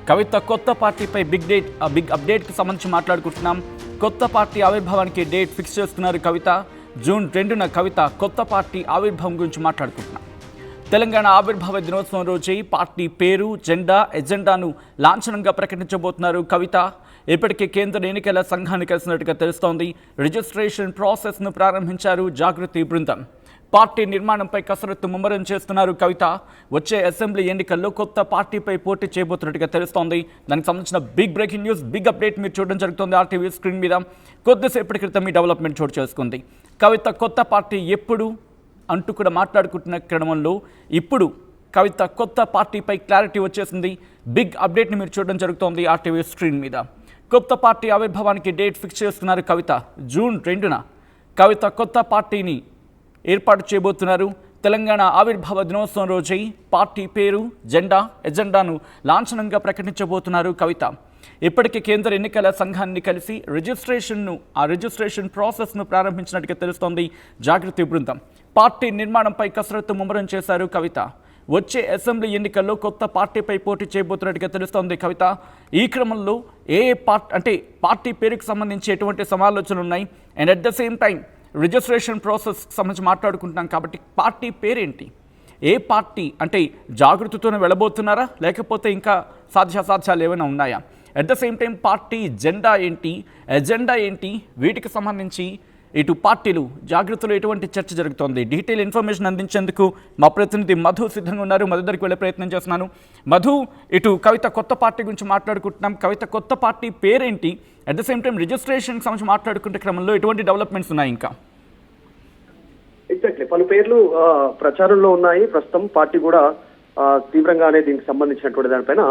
కవిత కొత్త పార్టీపై బిగ్ అప్డేట్కి సంబంధించి మాట్లాడుకుంటున్నాం. కొత్త పార్టీ ఆవిర్భావానికి డేట్ ఫిక్స్ చేస్తున్నారు కవిత. జూన్ 2న కవిత కొత్త పార్టీ ఆవిర్భావం గురించి మాట్లాడుకుంటున్నాం. తెలంగాణ ఆవిర్భావ దినోత్సవం రోజే పార్టీ పేరు, ఎజెండాను లాంఛనంగా ప్రకటించబోతున్నారు కవిత. ఇప్పటికే కేంద్ర ఎన్నికల సంఘాన్ని కలిసినట్టుగా తెలుస్తోంది. రిజిస్ట్రేషన్ ప్రాసెస్ను ప్రారంభించారు జాగృతి బృందం. పార్టీ నిర్మాణంపై కసరత్తు ముమ్మరం చేస్తున్నారు కవిత. వచ్చే అసెంబ్లీ ఎన్నికల్లో కొత్త పార్టీపై పోటీ చేయబోతున్నట్టుగా తెలుస్తోంది. దానికి సంబంధించిన big breaking news, big update మీరు చూడడం జరుగుతుంది RTV స్క్రీన్ మీద. కొద్దిసేపటి క్రితం ఈ డెవలప్మెంట్ చోటు చేసుకుంది. కవిత కొత్త పార్టీ ఎప్పుడు అంటూ కూడా మాట్లాడుకుంటున్న క్రమంలో ఇప్పుడు కవిత కొత్త పార్టీపై క్లారిటీ వచ్చేసింది. బిగ్ అప్డేట్ని మీరు చూడడం జరుగుతోంది RTV స్క్రీన్ మీద. కొత్త పార్టీ ఆవిర్భావానికి డేట్ ఫిక్స్ చేస్తున్నారు కవిత. జూన్ 2న కవిత కొత్త పార్టీని ఏర్పాటు చేయబోతున్నారు. తెలంగాణ ఆవిర్భావ దినోత్సవం రోజై పార్టీ పేరు, ఎజెండాను లాంఛనంగా ప్రకటించబోతున్నారు కవిత. ఇప్పటికే కేంద్ర ఎన్నికల సంఘాన్ని కలిసి రిజిస్ట్రేషన్ ప్రాసెస్ను ప్రారంభించినట్టుగా తెలుస్తోంది జాగృతి బృందం. పార్టీ నిర్మాణంపై కసరత్తు ముమ్మరం చేశారు కవిత. వచ్చే అసెంబ్లీ ఎన్నికల్లో కొత్త పార్టీపై పోటీ చేయబోతున్నట్టుగా తెలుస్తోంది కవిత. ఈ క్రమంలో పార్టీ పేరుకు సంబంధించి ఎటువంటి సమాలోచనలు ఉన్నాయి, and at the same time registration process సంబంధించి మాట్లాడుకుంటున్నాం కాబట్టి పార్టీ పేరేంటి, ఏ పార్టీ అంటే జాగృతితోనే వెళ్ళబోతున్నారా లేకపోతే ఇంకా సాధ్యాసాధ్యాలు ఏమైనా ఉన్నాయా, at the same time party agenda ఏంటి, వీటికి సంబంధించి ఇటు పార్టీలు జాగృతిలో ఎటువంటి చర్చ జరుగుతోంది. డీటెయిల్ ఇన్ఫర్మేషన్ అందించేందుకు మా ప్రతినిధి మధు సిద్ధంగా ఉన్నారు. మధు దగ్గరికి వెళ్ళే ప్రయత్నం చేస్తున్నాను. మధు, ఇటు కవిత కొత్త పార్టీ గురించి మాట్లాడుకుంటున్నాం. కవిత కొత్త పార్టీ పేరేంటి, at the same time registration సంబంధించి మాట్లాడుకుంటే క్రమంలో ఎటువంటి డెవలప్మెంట్స్ ఉన్నాయి? ఇంకా ఎగ్జాక్ట్లీ పలు పేర్లు ప్రచారంలో ఉన్నాయి. ప్రస్తుతం పార్టీ కూడా తీవ్రంగానే దీనికి సంబంధించినటువంటి దానిపైన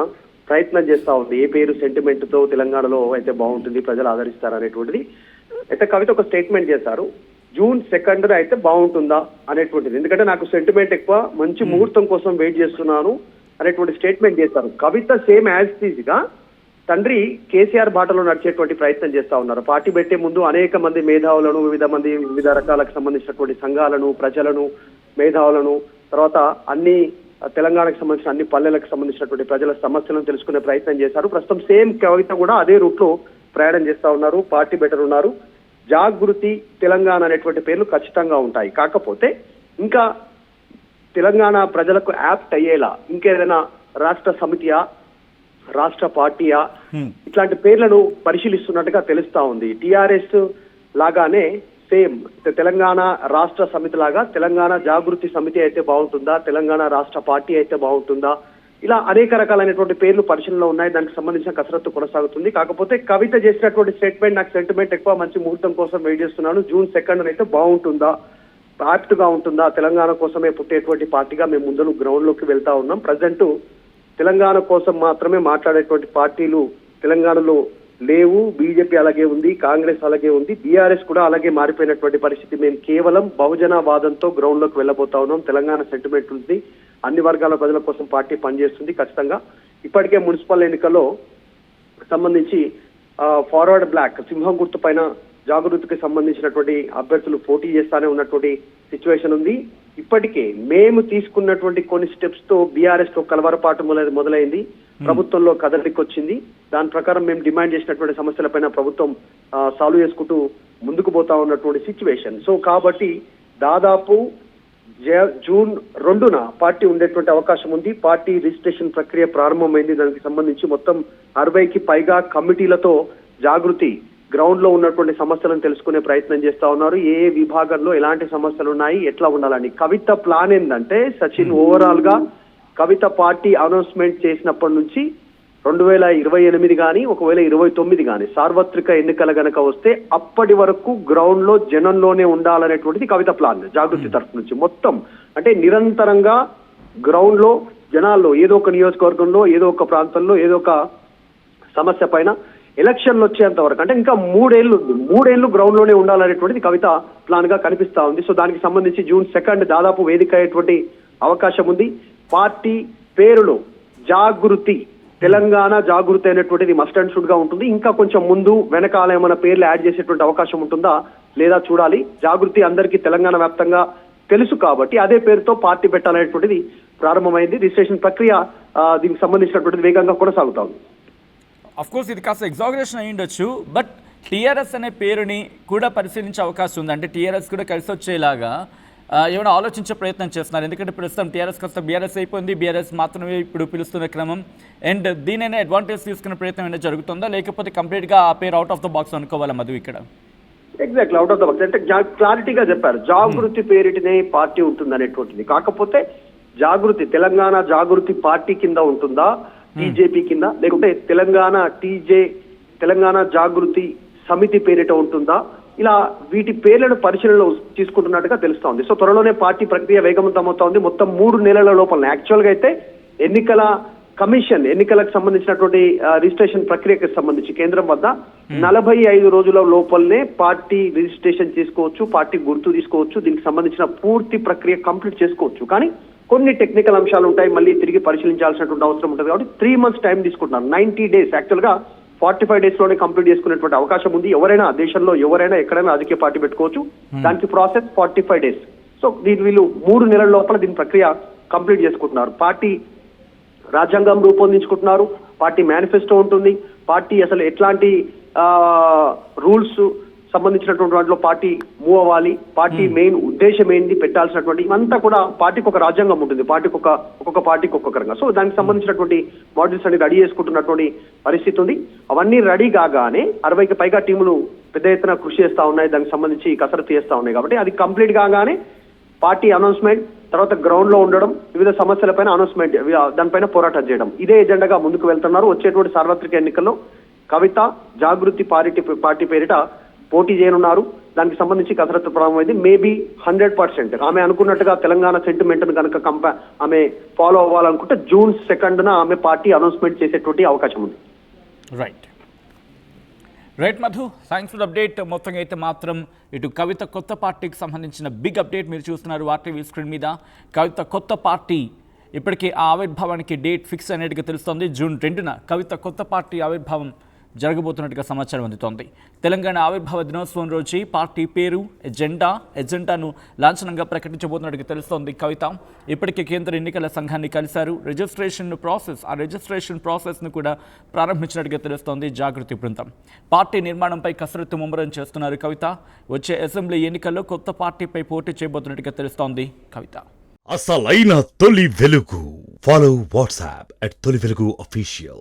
ప్రయత్నం చేస్తా ఉంది. ఏ పేరు సెంటిమెంట్ తో తెలంగాణలో అయితే బాగుంటుంది, ప్రజలు ఆదరిస్తారు అనేటువంటిది. అయితే కవిత ఒక స్టేట్మెంట్ చేశారు, జూన్ 2న అయితే బాగుంటుందా అనేటువంటిది. ఎందుకంటే నాకు సెంటిమెంట్ ఎక్కువ, మంచి ముహూర్తం కోసం వెయిట్ చేస్తున్నాను అనేటువంటి స్టేట్మెంట్ చేశారు. కవిత సేమ్ యాజ్ టీజ్ గా తండ్రి కేసీఆర్ బాటలో నడిచేటువంటి ప్రయత్నం చేస్తా ఉన్నారు. పార్టీ పెట్టే ముందు అనేక మంది మేధావులను, వివిధ రకాలకు సంబంధించినటువంటి సంఘాలను, ప్రజలను, మేధావులను, తర్వాత అన్ని తెలంగాణకు సంబంధించిన అన్ని పల్లెలకు సంబంధించినటువంటి ప్రజల సమస్యలను తెలుసుకునే ప్రయత్నం చేశారు. ప్రస్తుతం సేమ్ కవిత కూడా అదే రూట్ లో ప్రయాణం చేస్తా ఉన్నారు. పార్టీ బెటర్ ఉన్నారు. జాగృతి, తెలంగాణ అనేటువంటి పేర్లు ఖచ్చితంగా ఉంటాయి. కాకపోతే ఇంకా తెలంగాణ ప్రజలకు యాప్ట్ అయ్యేలా ఇంకేదైనా రాష్ట్ర సమితియా, రాష్ట్ర పార్టీయా, ఇట్లాంటి పేర్లను పరిశీలిస్తున్నట్టుగా తెలుస్తా ఉంది. టిఆర్ఎస్ లాగానే సేమ్ తెలంగాణ రాష్ట్ర సమితి లాగా తెలంగాణ జాగృతి సమితి అయితే బాగుంటుందా, తెలంగాణ రాష్ట్ర పార్టీ అయితే బాగుంటుందా, ఇలా అనేక రకాలైనటువంటి పేర్లు పరిశీలనలో ఉన్నాయి. దానికి సంబంధించిన కసరత్తు కొనసాగుతుంది. కాకపోతే కవిత చేసినటువంటి స్టేట్మెంట్, నాకు సెంటిమెంట్ ఎక్కువ, మంచి ముహూర్తం కోసం వెయిట్ చేస్తున్నాను, జూన్ 2న అయితే బాగుంటుందా, యాప్ట్ గా ఉంటుందా, తెలంగాణ కోసమే పుట్టేటువంటి పార్టీగా మేము ముందు గ్రౌండ్ లోకి వెళ్తా ఉన్నాం. ప్రజెంట్ తెలంగాణ కోసం మాత్రమే మాట్లాడేటువంటి పార్టీలు తెలంగాణలో లేవు. బీజేపీ అలాగే ఉంది, కాంగ్రెస్ అలాగే ఉంది, బీఆర్ఎస్ కూడా అలాగే మారిపోయినటువంటి పరిస్థితి. మేము కేవలం బహుజన వాదంతో గ్రౌండ్ లోకి వెళ్ళబోతా ఉన్నాం. తెలంగాణ సెంటిమెంట్ ఉంది, అన్ని వర్గాల ప్రజల కోసం పార్టీ పనిచేస్తుంది ఖచ్చితంగా. ఇప్పటికే మున్సిపల్ ఎన్నికల్లో సంబంధించి ఫార్వర్డ్ బ్లాక్ సింహం గుర్తు పైన జాగృతికి సంబంధించినటువంటి అభ్యర్థులు పోటీ చేస్తానే ఉన్నటువంటి సిచ్యువేషన్ ఉంది. ఇప్పటికే మేము తీసుకున్నటువంటి కొన్ని స్టెప్స్ తో బీఆర్ఎస్ తో కలవరపాటు మొదలైంది, ప్రభుత్వంలో కదలికొచ్చింది. దాని ప్రకారం మేము డిమాండ్ చేసినటువంటి సమస్యలపైన ప్రభుత్వం సాల్వ్ చేసుకుంటూ ముందుకు పోతా ఉన్నటువంటి సిచ్యువేషన్. సో కాబట్టి దాదాపు జూన్ 2న పార్టీ ఉండేటువంటి అవకాశం ఉంది. పార్టీ రిజిస్ట్రేషన్ ప్రక్రియ ప్రారంభమైంది. దానికి సంబంధించి మొత్తం 60కి పైగా కమిటీలతో జాగృతి గ్రౌండ్ లో ఉన్నటువంటి సమస్యలను తెలుసుకునే ప్రయత్నం చేస్తా ఉన్నారు. ఏ విభాగంలో ఎలాంటి సమస్యలు ఉన్నాయి, ఎట్లా ఉండాలని. కవిత ప్లాన్ ఏంటంటే సచిన్, ఓవరాల్ గా కవిత పార్టీ అనౌన్స్మెంట్ చేసినప్పటి నుంచి 2028 కానీ ఒకవేళ 29 కానీ సార్వత్రిక ఎన్నికలు గనక వస్తే అప్పటి వరకు గ్రౌండ్ లో జనంలోనే ఉండాలనేటువంటిది కవిత ప్లాన్ జాగృతి తరఫు నుంచి. మొత్తం అంటే నిరంతరంగా గ్రౌండ్ లో జనాల్లో ఏదో ఒక నియోజకవర్గంలో, ఏదో ఒక ప్రాంతంలో, ఏదో ఒక సమస్య పైన ఎలక్షన్లు వచ్చేంత వరకు అంటే ఇంకా 3 ఏళ్ళు ఉంది, 3 ఏళ్ళు గ్రౌండ్ లోనే ఉండాలనేటువంటిది కవిత ప్లాన్ గా కనిపిస్తా ఉంది. సో దానికి సంబంధించి జూన్ 2 దాదాపు వేదిక అయ్యేటువంటి అవకాశం ఉంది. పార్టీ పేరులో జాగృతి, తెలంగాణ జాగృతి అనేటువంటిది మస్ట్ అండ్ షుడ్ గా ఉంటుంది. ఇంకా కొంచెం ముందు వెనకాల ఏమైనా పేర్లు యాడ్ చేసేటువంటి అవకాశం ఉంటుందా లేదా చూడాలి. జాగృతి అందరికీ తెలంగాణ వ్యాప్తంగా తెలుసు కాబట్టి అదే పేరుతో పార్టీ పెట్టాలనేటువంటిది ప్రారంభమైంది. రిజిస్ట్రేషన్ ప్రక్రియ దీనికి సంబంధించినటువంటిది వేగంగా కొనసాగుతా ఉంది. అఫ్ కోర్స్ ఇది కాస్త ఎగ్జాగరేషన్ అయి ఉండొచ్చు, బట్ టీఆర్ఎస్ అనే పేరుని కూడా పరిశీలించే అవకాశం ఉంది. అంటే టీఆర్ఎస్ కూడా కలిసి వచ్చేలాగా ఏమైనా ఆలోచించే ప్రయత్నం చేస్తున్నారు. ఎందుకంటే ప్రస్తుతం టీఆర్ఎస్ కాస్త బీఆర్ఎస్ అయిపోయింది, బీఆర్ఎస్ మాత్రమే ఇప్పుడు పిలుస్తున్న క్రమం. అండ్ దీనైనా అడ్వాంటేజ్ తీసుకునే ప్రయత్నం ఏమైనా జరుగుతుందా, లేకపోతే కంప్లీట్గా ఆ పేరు అవుట్ ఆఫ్ ద బాక్స్ అనుకోవాలా మధు ఇక్కడ? Exactly out of the box అంటే క్లారిటీగా చెప్పారు. జాగృతి పేరిటనే పార్టీ ఉంటుంది అనేటువంటిది. కాకపోతే జాగృతి తెలంగాణ జాగృతి పార్టీ కింద ఉంటుందా, టీజేపీ కింద, లేకుంటే తెలంగాణ జాగృతి సమితి పేరిట ఉంటుందా, ఇలా వీటి పేర్లను పరిశీలనలో తీసుకుంటున్నట్టుగా తెలుస్తా ఉంది. సో త్వరలోనే పార్టీ ప్రక్రియ వేగవంతమవుతా ఉంది. మొత్తం 3 నెలల లోపల యాక్చువల్ గా అయితే ఎన్నికలకు సంబంధించినటువంటి రిజిస్ట్రేషన్ ప్రక్రియకు సంబంధించి కేంద్రం వద్ద 45 రోజుల లోపలనే పార్టీ రిజిస్ట్రేషన్ చేసుకోవచ్చు, పార్టీ గుర్తు తీసుకోవచ్చు, దీనికి సంబంధించిన పూర్తి ప్రక్రియ కంప్లీట్ చేసుకోవచ్చు. కానీ కొన్ని టెక్నికల్ అంశాలు ఉంటాయి, మళ్ళీ తిరిగి పరిశీలించాల్సినటువంటి అవసరం ఉంటుంది. కాబట్టి 3 months టైం తీసుకుంటున్నారు. 90 days యాక్చువల్ గా 45 days లోనే కంప్లీట్ చేసుకునేటువంటి అవకాశం ఉంది. ఎవరైనా దేశంలో ఎవరైనా ఎక్కడైనా రాజకీయ పార్టీ పెట్టుకోవచ్చు. దానికి ప్రాసెస్ 45 days. సో వీళ్ళు 3 నెలల లోపల దీని ప్రక్రియ కంప్లీట్ చేసుకుంటున్నారు. పార్టీ రాజ్యాంగం రూపొందించుకుంటున్నారు, పార్టీ మేనిఫెస్టో ఉంటుంది, పార్టీ అసలు ఎట్లాంటి రూల్స్ సంబంధించినటువంటి వాటిలో పార్టీ మూవ్ అవ్వాలి, పార్టీ మెయిన్ ఉద్దేశం ఏంటి, పెట్టాల్సినటువంటి ఇవంతా కూడా పార్టీకి ఒక రాజ్యాంగం ఉంటుంది, ఒక్కొక్క పార్టీకి ఒక్కొక్క రంగా. సో దానికి సంబంధించినటువంటి మాడ్యూల్స్ అన్ని రెడీ చేసుకుంటున్నటువంటి పరిస్థితి ఉంది. అవన్నీ రెడీ కాగానే 60కి పైగా టీములు పెద్ద ఎత్తున కృషి చేస్తా ఉన్నాయి, దానికి సంబంధించి కసరత్తు చేస్తా ఉన్నాయి. కాబట్టి అది కంప్లీట్ కాగానే పార్టీ అనౌన్స్మెంట్, తర్వాత గ్రౌండ్ లో ఉండడం, వివిధ సమస్యలపైన అనౌన్స్మెంట్, దానిపైన పోరాటం చేయడం, ఇదే ఎజెండాగా ముందుకు వెళ్తున్నారు. వచ్చేటువంటి సార్వత్రిక ఎన్నికల్లో కవిత జాగృతి పార్టీ పేరిట పోటీ చేయనున్నారు. దానికి సంబంధించి కసరత్తు ప్రారంభమైంది. మేబీ 100% ఆమె అనుకున్నట్టుగా తెలంగాణ సెంటిమెంట్ కనుక ఆమె ఫాలో అవ్వాలనుకుంటే June 2nd ఆమె పార్టీ అనౌన్స్మెంట్ చేసేటువంటి అవకాశం ఉంది. Right Madhu, thanks for update. మొత్తంగా అయితే మాత్రం ఇటు కవిత కొత్త పార్టీకి సంబంధించిన బిగ్ అప్డేట్ మీరు చూస్తున్నారు వార్టీవీ స్క్రీన్ మీద. కవిత కొత్త పార్టీ ఇప్పటికీ ఆ ఆవిర్భావానికి డేట్ ఫిక్స్ అనేట్టుగా తెలుస్తోంది. June 2న కవిత కొత్త పార్టీ ఆవిర్భావం జరగబోతున్నట్టుగా సమాచారం అందుతోంది. తెలంగాణ ఆవిర్భావ దినోత్సవం రోజు పార్టీ పేరు, ఎజెండాను లాంఛనంగా ప్రకటించబోతున్నట్టుగా తెలుస్తోంది. కవిత ఇప్పటికే కేంద్ర ఎన్నికల సంఘాన్ని కలిశారు. రిజిస్ట్రేషన్ ప్రాసెస్ను కూడా ప్రారంభించినట్టుగా తెలుస్తోంది జాగృతి బృందం. పార్టీ నిర్మాణంపై కసరత్తు ముమ్మరం చేస్తున్నారు కవిత. వచ్చే అసెంబ్లీ ఎన్నికల్లో కొత్త పార్టీపై పోటీ చేయబోతున్నట్టుగా తెలుస్తోంది కవిత. అసలైన తొలి వెలుగు. ఫాలో వాట్సాప్ @తొలి వెలుగు official.